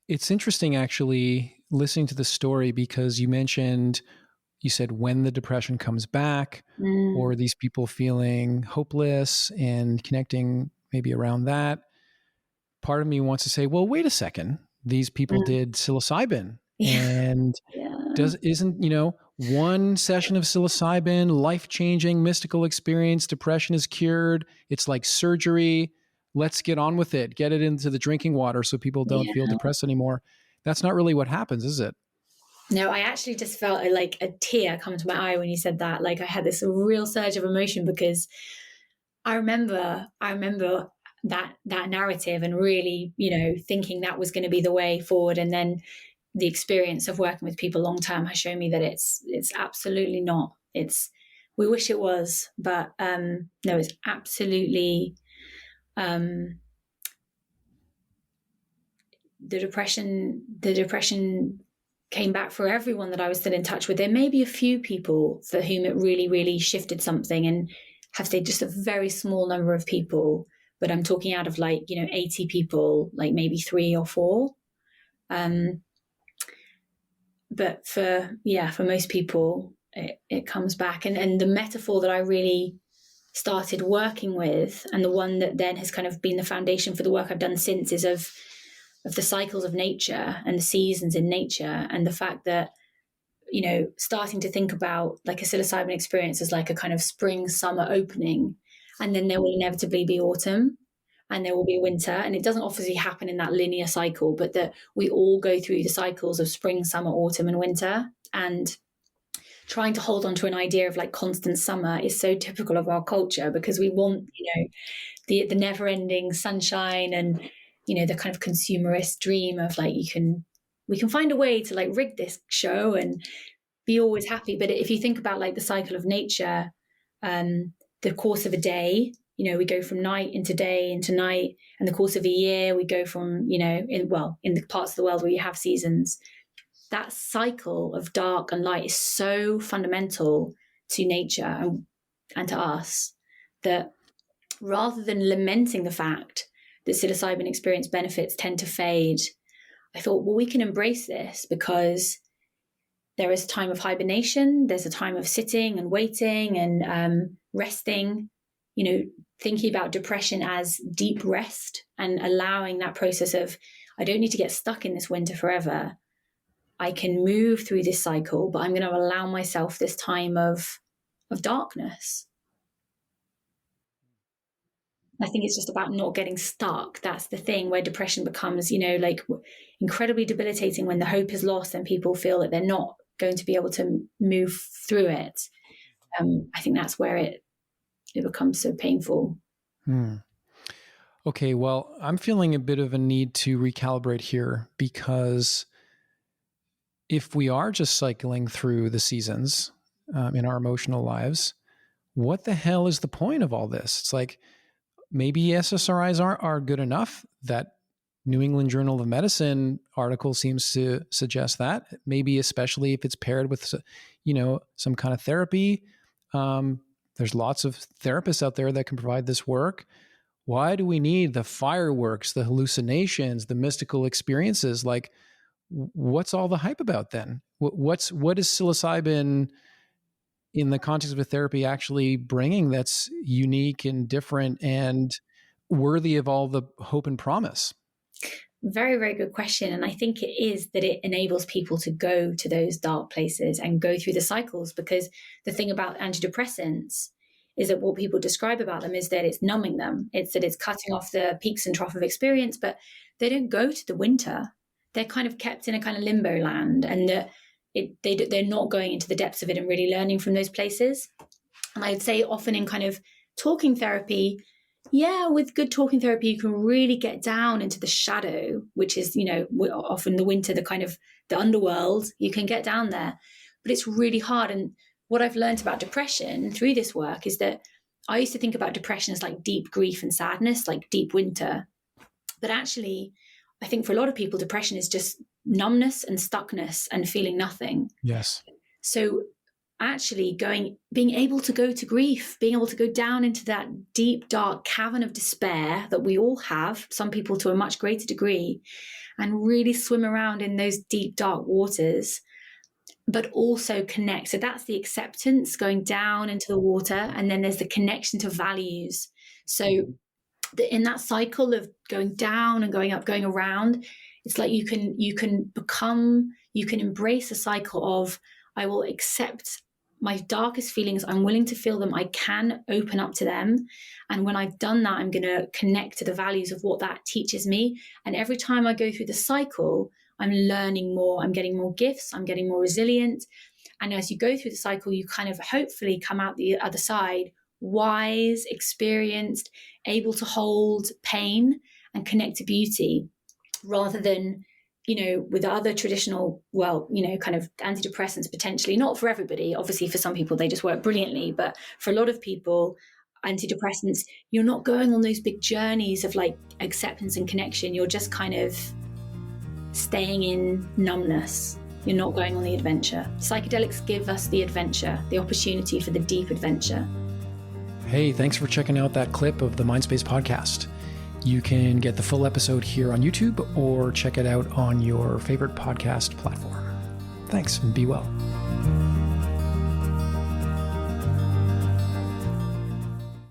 It's interesting actually listening to the story because you said when the depression comes back, or these people feeling hopeless and connecting maybe around that. Part of me wants to say, well, wait a second. These people did psilocybin, Yeah. and isn't one session of psilocybin life-changing mystical experience, depression is cured, it's like surgery, let's get on with it, get it into the drinking water so people don't feel Yeah. depressed anymore. That's not really what happens, is it? No, I actually just felt like a tear come to my eye when you said that. Like I had this real surge of emotion because I remember that narrative and really, thinking that was going to be the way forward. And then the experience of working with people long term has shown me that it's absolutely not. We wish it was, but no, it's absolutely the depression came back for everyone that I was still in touch with. There may be a few people for whom it really, really shifted something, and have stayed just a very small number of people. But I'm talking out of 80 people, like maybe 3 or 4. But for most people, it comes back. And the metaphor that I really started working with, and the one that then has kind of been the foundation for the work I've done since, is of the cycles of nature and the seasons in nature, and the fact that, starting to think about like a psilocybin experience as like a kind of spring, summer opening, and then there will inevitably be autumn, and there will be winter. And it doesn't obviously happen in that linear cycle, but that we all go through the cycles of spring, summer, autumn, and winter. And trying to hold on to an idea of like constant summer is so typical of our culture, because we want, the never ending sunshine, and, the kind of consumerist dream of like, we can find a way to like rig this show and be always happy. But if you think about like the cycle of nature, the course of a day, we go from night into day into night, and the course of a year, we go from, in the parts of the world where you have seasons, that cycle of dark and light is so fundamental to nature and to us, that rather than lamenting the fact that psilocybin experience benefits tend to fade, I thought, well, we can embrace this, because there is a time of hibernation, there's a time of sitting and waiting and resting, thinking about depression as deep rest, and allowing that process of, I don't need to get stuck in this winter forever. I can move through this cycle, but I'm going to allow myself this time of darkness. I think it's just about not getting stuck. That's the thing, where depression becomes, like incredibly debilitating when the hope is lost and people feel that they're not going to be able to move through it. I think that's where it becomes so painful. Okay, well, I'm feeling a bit of a need to recalibrate here, because if we are just cycling through the seasons in our emotional lives, what the hell is the point of all this? It's like, maybe SSRIs are good enough. That New England Journal of Medicine article seems to suggest that, maybe especially if it's paired with, some kind of therapy. There's lots of therapists out there that can provide this work. Why do we need the fireworks, the hallucinations, the mystical experiences? Like, what's all the hype about then? What is psilocybin in the context of a therapy actually bringing that's unique and different and worthy of all the hope and promise? Very, very good question. And I think it is that it enables people to go to those dark places and go through the cycles, because the thing about antidepressants is that what people describe about them is that it's numbing them. It's that it's cutting off the peaks and troughs of experience, but they don't go to the winter. They're kind of kept in a kind of limbo land, and that they're not going into the depths of it and really learning from those places. And I would say often in kind of talking therapy, with good talking therapy, you can really get down into the shadow, which is, often the winter, the kind of the underworld. You can get down there, but it's really hard. And what I've learned about depression through this work is that I used to think about depression as like deep grief and sadness, like deep winter. But actually, I think for a lot of people, depression is just numbness and stuckness and feeling nothing. Yes. So actually being able to go to grief, being able to go down into that deep, dark cavern of despair that we all have, some people to a much greater degree, and really swim around in those deep, dark waters, but also connect. So that's the acceptance, going down into the water. And then there's the connection to values. So in that cycle of going down and going up, going around, it's like you can embrace a cycle of, I will accept my darkest feelings. I'm willing to feel them. I can open up to them. And when I've done that, I'm going to connect to the values of what that teaches me. And every time I go through the cycle, I'm learning more. I'm getting more gifts. I'm getting more resilient. And as you go through the cycle, you kind of hopefully come out the other side wise, experienced, able to hold pain and connect to beauty, rather than, with other traditional, kind of antidepressants, potentially not for everybody. Obviously, for some people, they just work brilliantly. But for a lot of people, antidepressants, you're not going on those big journeys of like acceptance and connection. You're just kind of staying in numbness. You're not going on the adventure. Psychedelics give us the adventure, the opportunity for the deep adventure. Hey, thanks for checking out that clip of the Mindspace podcast. You can get the full episode here on YouTube or check it out on your favorite podcast platform. Thanks, and be well.